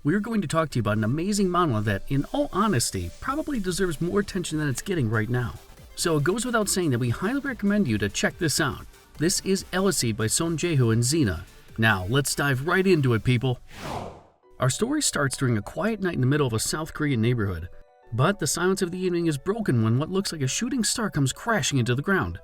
we're going to talk to you about an amazing manhwa that, in all honesty, probably deserves more attention than it's getting right now. So it goes without saying that we highly recommend you to check this out. This is Eleceed by Son Jiwoo and Xena. Now, let's dive right into it, people. Our story starts during a quiet night in the middle of a South Korean neighborhood. But the silence of the evening is broken when what looks like a shooting star comes crashing into the ground.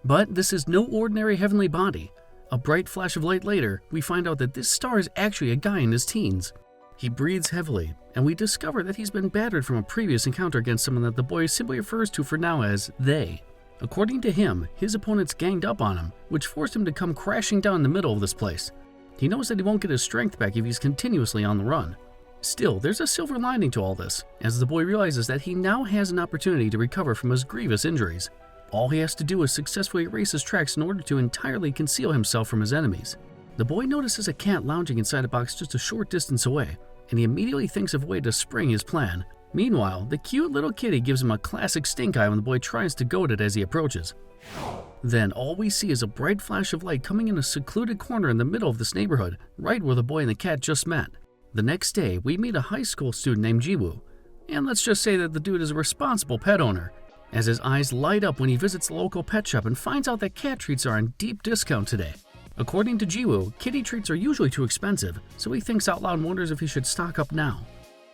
But this is no ordinary heavenly body. A bright flash of light later, we find out that this star is actually a guy in his teens. He breathes heavily, and we discover that he's been battered from a previous encounter against someone that the boy simply refers to for now as they. According to him, his opponents ganged up on him, which forced him to come crashing down in the middle of this place. He knows that he won't get his strength back if he's continuously on the run. Still, there's a silver lining to all this, as the boy realizes that he now has an opportunity to recover from his grievous injuries. All he has to do is successfully erase his tracks in order to entirely conceal himself from his enemies. The boy notices a cat lounging inside a box just a short distance away, and he immediately thinks of a way to spring his plan. Meanwhile, the cute little kitty gives him a classic stink eye when the boy tries to goad it as he approaches. Then all we see is a bright flash of light coming in a secluded corner in the middle of this neighborhood, right where the boy and the cat just met. The next day, we meet a high school student named Jiwoo, and let's just say that the dude is a responsible pet owner, as his eyes light up when he visits the local pet shop and finds out that cat treats are on deep discount today. According to Jiwoo, kitty treats are usually too expensive, so he thinks out loud and wonders if he should stock up now.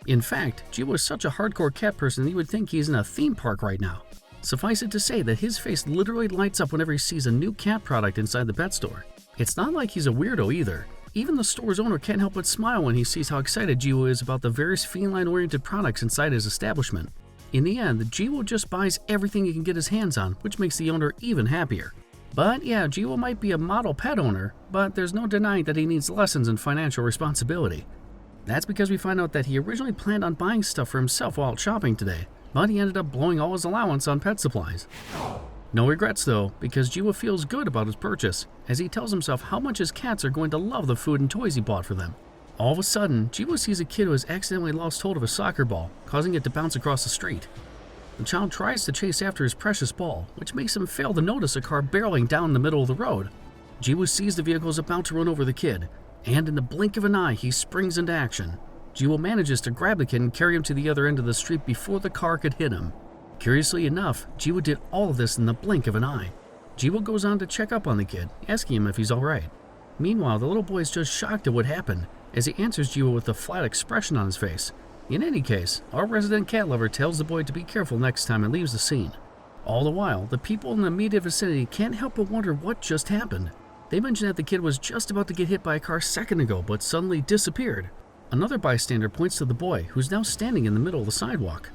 In fact, Jiwoo is such a hardcore cat person that you would think he's in a theme park right now. Suffice it to say that his face literally lights up whenever he sees a new cat product inside the pet store. It's not like he's a weirdo either. Even the store's owner can't help but smile when he sees how excited Jiwoo is about the various feline-oriented products inside his establishment. In the end, Jiwoo just buys everything he can get his hands on, which makes the owner even happier. But yeah, Jiwoo might be a model pet owner, but there's no denying that he needs lessons in financial responsibility. That's because we find out that he originally planned on buying stuff for himself while out shopping today, but he ended up blowing all his allowance on pet supplies. No regrets though, because Jiwoo feels good about his purchase, as he tells himself how much his cats are going to love the food and toys he bought for them. All of a sudden, Jiwoo sees a kid who has accidentally lost hold of a soccer ball, causing it to bounce across the street. The child tries to chase after his precious ball, which makes him fail to notice a car barreling down the middle of the road. Jiwoo sees the vehicle is about to run over the kid, and in the blink of an eye, he springs into action. Jiwoo manages to grab the kid and carry him to the other end of the street before the car could hit him. Curiously enough, Jiwoo did all of this in the blink of an eye. Jiwoo goes on to check up on the kid, asking him if he's alright. Meanwhile, the little boy is just shocked at what happened, as he answers Jiwoo with a flat expression on his face. In any case, our resident cat lover tells the boy to be careful next time and leaves the scene. All the while, the people in the immediate vicinity can't help but wonder what just happened. They mention that the kid was just about to get hit by a car a second ago, but suddenly disappeared. Another bystander points to the boy, who's now standing in the middle of the sidewalk.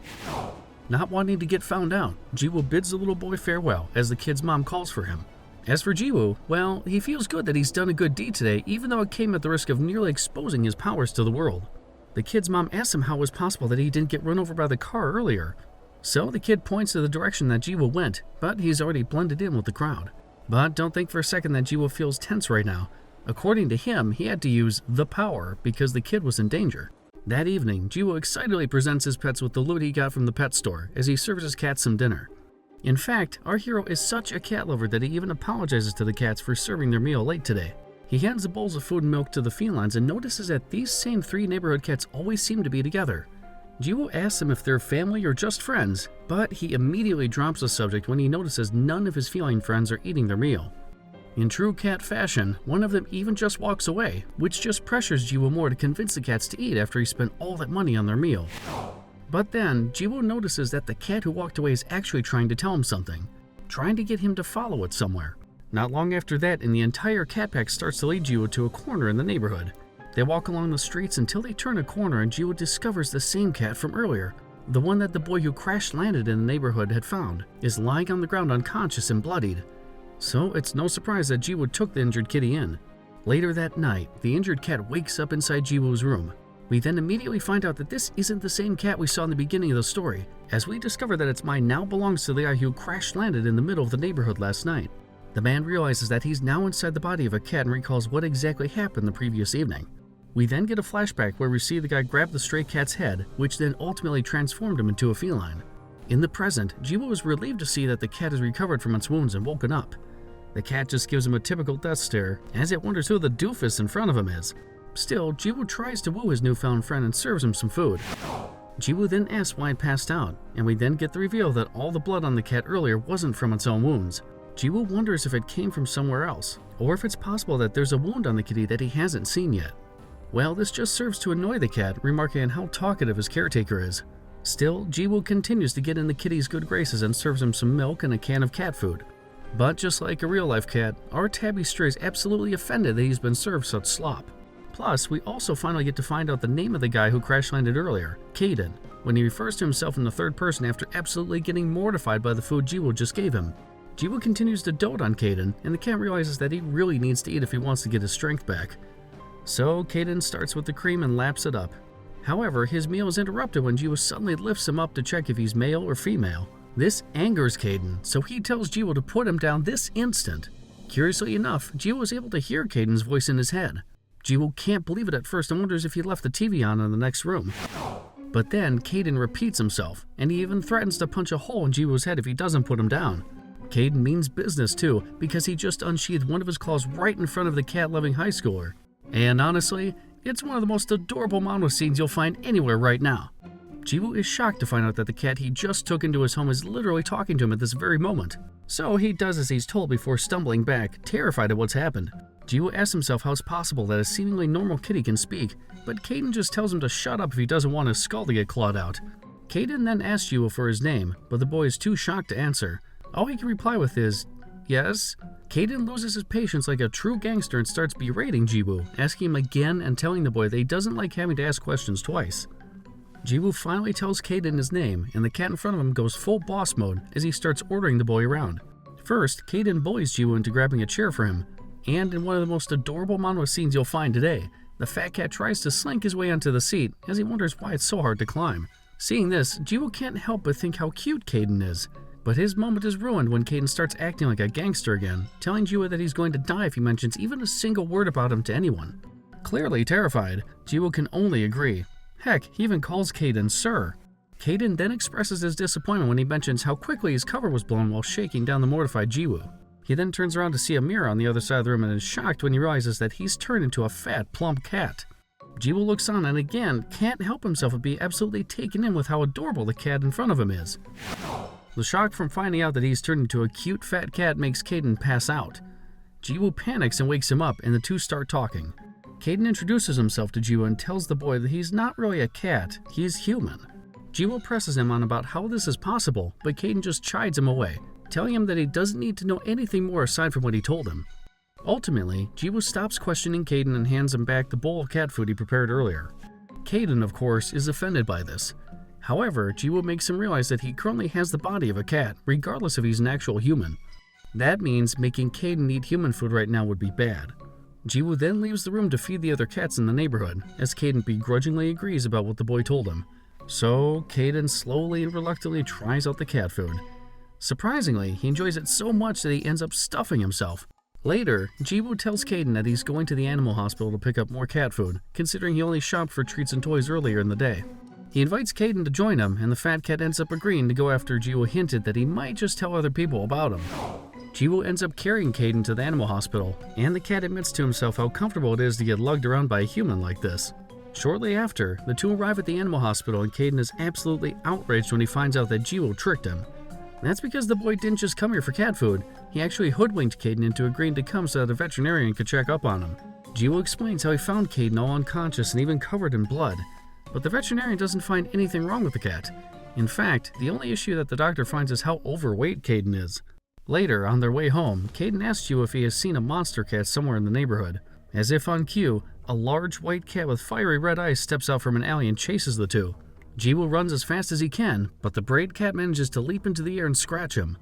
Not wanting to get found out, Jiwoo bids the little boy farewell as the kid's mom calls for him. As for Jiwoo, well, he feels good that he's done a good deed today, even though it came at the risk of nearly exposing his powers to the world. The kid's mom asks him how it was possible that he didn't get run over by the car earlier. So the kid points to the direction that Jiwoo went, but he's already blended in with the crowd. But don't think for a second that Jiwoo feels tense right now. According to him, he had to use the power because the kid was in danger. That evening, Jiwoo excitedly presents his pets with the loot he got from the pet store as he serves his cats some dinner. In fact, our hero is such a cat lover that he even apologizes to the cats for serving their meal late today. He hands the bowls of food and milk to the felines and notices that these same 3 neighborhood cats always seem to be together. Jiwoo asks them if they're family or just friends, but he immediately drops the subject when he notices none of his feline friends are eating their meal. In true cat fashion, one of them even just walks away, which just pressures Jiwoo more to convince the cats to eat after he spent all that money on their meal. But then, Jiwoo notices that the cat who walked away is actually trying to tell him something, trying to get him to follow it somewhere. Not long after that, and the entire cat pack starts to lead Jiwoo to a corner in the neighborhood. They walk along the streets until they turn a corner and Jiwoo discovers the same cat from earlier. The one that the boy who crash-landed in the neighborhood had found is lying on the ground unconscious and bloodied. So it's no surprise that Jiwoo took the injured kitty in. Later that night, the injured cat wakes up inside Jiwoo's room. We then immediately find out that this isn't the same cat we saw in the beginning of the story, as we discover that its mind now belongs to the guy who crash-landed in the middle of the neighborhood last night. The man realizes that he's now inside the body of a cat and recalls what exactly happened the previous evening. We then get a flashback where we see the guy grab the stray cat's head, which then ultimately transformed him into a feline. In the present, Jiwoo is relieved to see that the cat has recovered from its wounds and woken up. The cat just gives him a typical death stare, as it wonders who the doofus in front of him is. Still, Jiwoo tries to woo his newfound friend and serves him some food. Jiwoo then asks why it passed out, and we then get the reveal that all the blood on the cat earlier wasn't from its own wounds. Jiwoo wonders if it came from somewhere else, or if it's possible that there's a wound on the kitty that he hasn't seen yet. Well, this just serves to annoy the cat, remarking on how talkative his caretaker is. Still, Jiwoo continues to get in the kitty's good graces and serves him some milk and a can of cat food. But just like a real-life cat, our tabby stray is absolutely offended that he's been served such slop. Plus, we also finally get to find out the name of the guy who crash-landed earlier, Kaden, when he refers to himself in the third person after absolutely getting mortified by the food Jiwoo just gave him. Jiwoo continues to dote on Kaden, and the cat realizes that he really needs to eat if he wants to get his strength back. So Kaden starts with the cream and laps it up. However, his meal is interrupted when Jiwoo suddenly lifts him up to check if he's male or female. This angers Kaden, so he tells Jiwoo to put him down this instant. Curiously enough, Jiwoo is able to hear Kaden's voice in his head. Jiwoo can't believe it at first and wonders if he left the TV on in the next room. But then Kaden repeats himself, and he even threatens to punch a hole in Jiwoo's head if he doesn't put him down. Kaden means business too, because he just unsheathed one of his claws right in front of the cat-loving high schooler. And honestly, it's one of the most adorable manhwa scenes you'll find anywhere right now. Jiwoo is shocked to find out that the cat he just took into his home is literally talking to him at this very moment. So he does as he's told before stumbling back, terrified at what's happened. Jiwoo asks himself how it's possible that a seemingly normal kitty can speak, but Kaden just tells him to shut up if he doesn't want his skull to get clawed out. Kaden then asks Jiwoo for his name, but the boy is too shocked to answer. All he can reply with is, yes? Kaden loses his patience like a true gangster and starts berating Jiwoo, asking him again and telling the boy that he doesn't like having to ask questions twice. Jiwoo finally tells Kaden his name, and the cat in front of him goes full boss mode as he starts ordering the boy around. First, Kaden bullies Jiwoo into grabbing a chair for him, and in one of the most adorable manhwa scenes you'll find today, the fat cat tries to slink his way onto the seat as he wonders why it's so hard to climb. Seeing this, Jiwoo can't help but think how cute Kaden is. But his moment is ruined when Kaden starts acting like a gangster again, telling Jiwoo that he's going to die if he mentions even a single word about him to anyone. Clearly terrified, Jiwoo can only agree. Heck, he even calls Kaden Sir. Kaden then expresses his disappointment when he mentions how quickly his cover was blown while shaking down the mortified Jiwoo. He then turns around to see a mirror on the other side of the room and is shocked when he realizes that he's turned into a fat, plump cat. Jiwoo looks on and again can't help himself but be absolutely taken in with how adorable the cat in front of him is. The shock from finding out that he's turned into a cute fat cat makes Kaden pass out. Jiwoo panics and wakes him up, and the two start talking. Kaden introduces himself to Jiwoo and tells the boy that he's not really a cat, he's human. Jiwoo presses him on about how this is possible, but Kaden just chides him away, telling him that he doesn't need to know anything more aside from what he told him. Ultimately, Jiwoo stops questioning Kaden and hands him back the bowl of cat food he prepared earlier. Kaden, of course, is offended by this. However, Jiwoo makes him realize that he currently has the body of a cat, regardless if he's an actual human. That means making Kaden eat human food right now would be bad. Jiwoo then leaves the room to feed the other cats in the neighborhood, as Kaden begrudgingly agrees about what the boy told him. So, Kaden slowly and reluctantly tries out the cat food. Surprisingly, he enjoys it so much that he ends up stuffing himself. Later, Jiwoo tells Kaden that he's going to the animal hospital to pick up more cat food, considering he only shopped for treats and toys earlier in the day. He invites Kaden to join him, and the fat cat ends up agreeing to go after Jiwoo hinted that he might just tell other people about him. Jiwoo ends up carrying Kaden to the animal hospital, and the cat admits to himself how comfortable it is to get lugged around by a human like this. Shortly after, the two arrive at the animal hospital, and Kaden is absolutely outraged when he finds out that Jiwoo tricked him. That's because the boy didn't just come here for cat food, he actually hoodwinked Kaden into agreeing to come so that a veterinarian could check up on him. Jiwoo explains how he found Kaden all unconscious and even covered in blood, but the veterinarian doesn't find anything wrong with the cat. In fact, the only issue that the doctor finds is how overweight Kaden is. Later, on their way home, Kaden asks Jiwoo if he has seen a monster cat somewhere in the neighborhood. As if on cue, a large white cat with fiery red eyes steps out from an alley and chases the two. Jiwoo runs as fast as he can, but the braid cat manages to leap into the air and scratch him.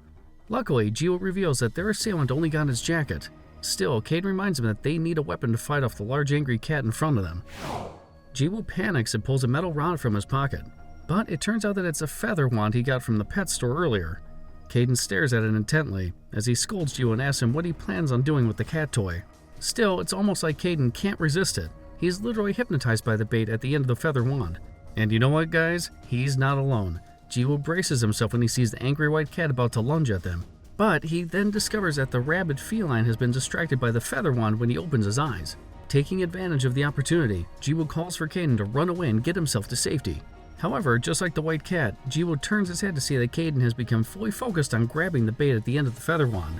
Luckily, Jiwoo reveals that their assailant only got his jacket. Still, Kaden reminds him that they need a weapon to fight off the large angry cat in front of them. Jiwoo panics and pulls a metal rod from his pocket, but it turns out that it's a feather wand he got from the pet store earlier. Kaden stares at it intently as he scolds Jiwoo and asks him what he plans on doing with the cat toy. Still, it's almost like Kaden can't resist it. He's literally hypnotized by the bait at the end of the feather wand. And you know what, guys? He's not alone. Jiwoo braces himself when he sees the angry white cat about to lunge at them. But he then discovers that the rabid feline has been distracted by the feather wand when he opens his eyes. Taking advantage of the opportunity, Jiwoo calls for Caden to run away and get himself to safety. However, just like the white cat, Jiwoo turns his head to see that Caden has become fully focused on grabbing the bait at the end of the feather wand.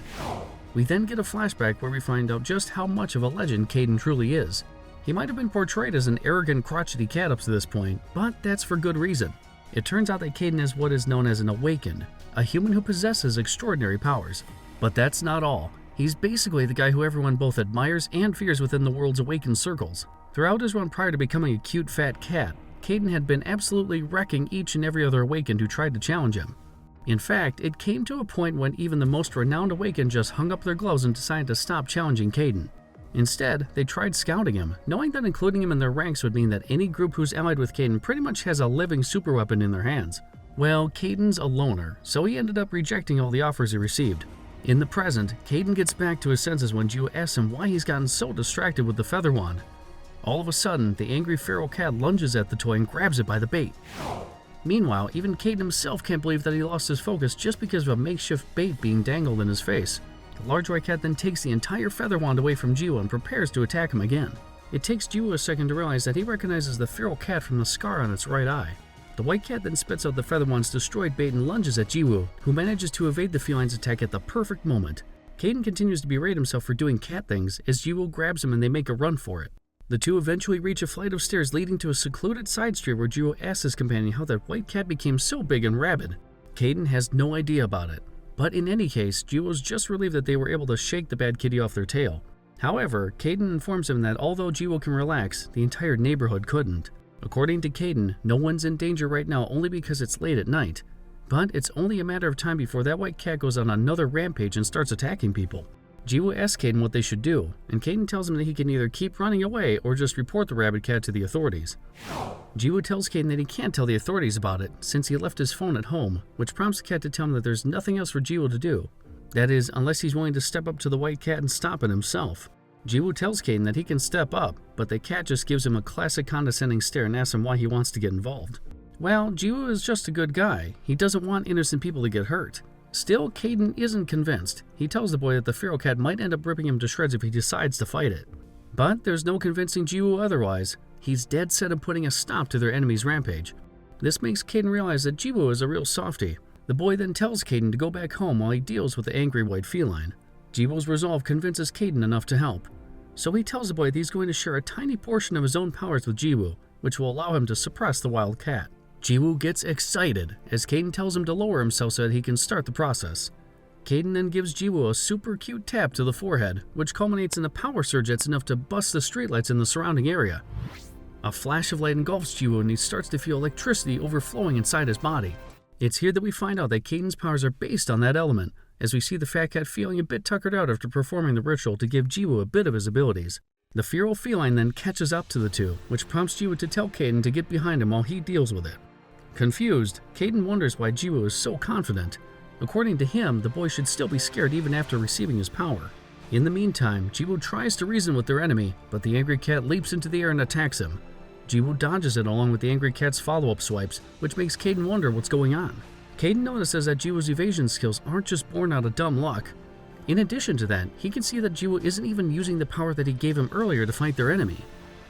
We then get a flashback where we find out just how much of a legend Caden truly is. He might have been portrayed as an arrogant, crotchety cat up to this point, but that's for good reason. It turns out that Caden is what is known as an awakened, a human who possesses extraordinary powers. But that's not all. He's basically the guy who everyone both admires and fears within the world's awakened circles. Throughout his run prior to becoming a cute fat cat, Caden had been absolutely wrecking each and every other awakened who tried to challenge him. In fact, it came to a point when even the most renowned awakened just hung up their gloves and decided to stop challenging Caden. Instead, they tried scouting him, knowing that including him in their ranks would mean that any group who's allied with Caden pretty much has a living superweapon in their hands. Well, Caden's a loner, so he ended up rejecting all the offers he received. In the present, Caden gets back to his senses when Jiwoo asks him why he's gotten so distracted with the feather wand. All of a sudden, the angry feral cat lunges at the toy and grabs it by the bait. Meanwhile, even Caden himself can't believe that he lost his focus just because of a makeshift bait being dangled in his face. The large white cat then takes the entire feather wand away from Jiwoo and prepares to attack him again. It takes Jiwoo a second to realize that he recognizes the feral cat from the scar on its right eye. The white cat then spits out the feather wand's destroyed bait and lunges at Jiwoo, who manages to evade the feline's attack at the perfect moment. Caden continues to berate himself for doing cat things as Jiwoo grabs him and they make a run for it. The two eventually reach a flight of stairs leading to a secluded side street where Jiwoo asks his companion how that white cat became so big and rabid. Caden has no idea about it. But in any case, Jiwoo's just relieved that they were able to shake the bad kitty off their tail. However, Caden informs him that although Jiwoo can relax, the entire neighborhood couldn't. According to Caden, no one's in danger right now only because it's late at night. But it's only a matter of time before that white cat goes on another rampage and starts attacking people. Jiwoo asks Caden what they should do, and Caden tells him that he can either keep running away or just report the rabid cat to the authorities. Jiwoo tells Caden that he can't tell the authorities about it since he left his phone at home, which prompts the cat to tell him that there's nothing else for Jiwoo to do. That is, unless he's willing to step up to the white cat and stop it himself. Jiwoo tells Caden that he can step up, but the cat just gives him a classic condescending stare and asks him why he wants to get involved. Well, Jiwoo is just a good guy. He doesn't want innocent people to get hurt. Still, Caden isn't convinced. He tells the boy that the feral cat might end up ripping him to shreds if he decides to fight it. But there's no convincing Jiwoo otherwise. He's dead set on putting a stop to their enemy's rampage. This makes Caden realize that Jiwoo is a real softie. The boy then tells Caden to go back home while he deals with the angry white feline. Jiwoo's resolve convinces Caden enough to help. So he tells the boy that he's going to share a tiny portion of his own powers with Jiwoo, which will allow him to suppress the wild cat. Jiwoo gets excited as Caden tells him to lower himself so that he can start the process. Caden then gives Jiwoo a super cute tap to the forehead, which culminates in a power surge that's enough to bust the streetlights in the surrounding area. A flash of light engulfs Jiwoo and he starts to feel electricity overflowing inside his body. It's here that we find out that Caden's powers are based on that element, as we see the fat cat feeling a bit tuckered out after performing the ritual to give Jiwoo a bit of his abilities. The feral feline then catches up to the two, which prompts Jiwoo to tell Caden to get behind him while he deals with it. Confused, Caden wonders why Jiwoo is so confident. According to him, the boy should still be scared even after receiving his power. In the meantime, Jiwoo tries to reason with their enemy, but the angry cat leaps into the air and attacks him. Jiwoo dodges it along with the angry cat's follow-up swipes, which makes Caden wonder what's going on. Caden notices that Jiwoo's evasion skills aren't just born out of dumb luck. In addition to that, he can see that Jiwoo isn't even using the power that he gave him earlier to fight their enemy.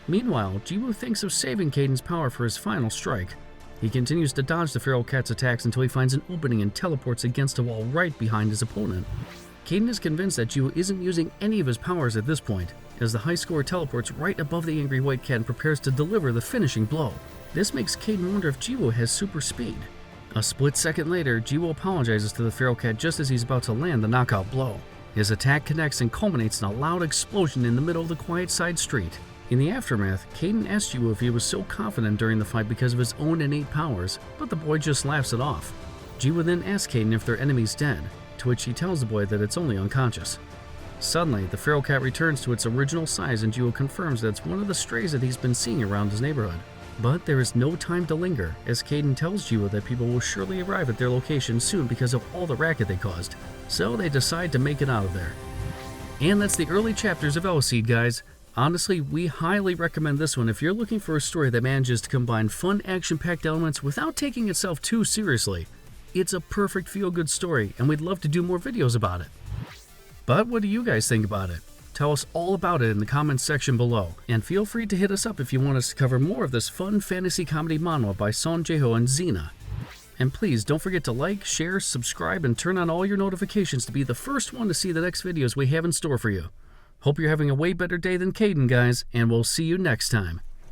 Meanwhile, Jiwoo thinks of saving Caden's power for his final strike. He continues to dodge the feral cat's attacks until he finds an opening and teleports against a wall right behind his opponent. Caden is convinced that Jiwoo isn't using any of his powers at this point, as the high scorer teleports right above the angry white cat and prepares to deliver the finishing blow. This makes Caden wonder if Jiwoo has super speed. A split second later, Jiwoo apologizes to the feral cat just as he's about to land the knockout blow. His attack connects and culminates in a loud explosion in the middle of the quiet side street. In the aftermath, Caden asks Jiwoo if he was so confident during the fight because of his own innate powers, but the boy just laughs it off. Jiwoo then asks Caden if their enemy's dead, to which he tells the boy that it's only unconscious. Suddenly, the feral cat returns to its original size and Jiwoo confirms that it's one of the strays that he's been seeing around his neighborhood. But there is no time to linger, as Caden tells Jiwoo that people will surely arrive at their location soon because of all the racket they caused, so they decide to make it out of there. And that's the early chapters of Eleceed, guys. Honestly, we highly recommend this one if you're looking for a story that manages to combine fun, action-packed elements without taking itself too seriously. It's a perfect feel-good story, and we'd love to do more videos about it. But what do you guys think about it? Tell us all about it in the comments section below, and feel free to hit us up if you want us to cover more of this fun fantasy comedy manhwa by Son Jae-ho and Xena. And please don't forget to like, share, subscribe, and turn on all your notifications to be the first one to see the next videos we have in store for you. Hope you're having a way better day than Caden, guys, and we'll see you next time.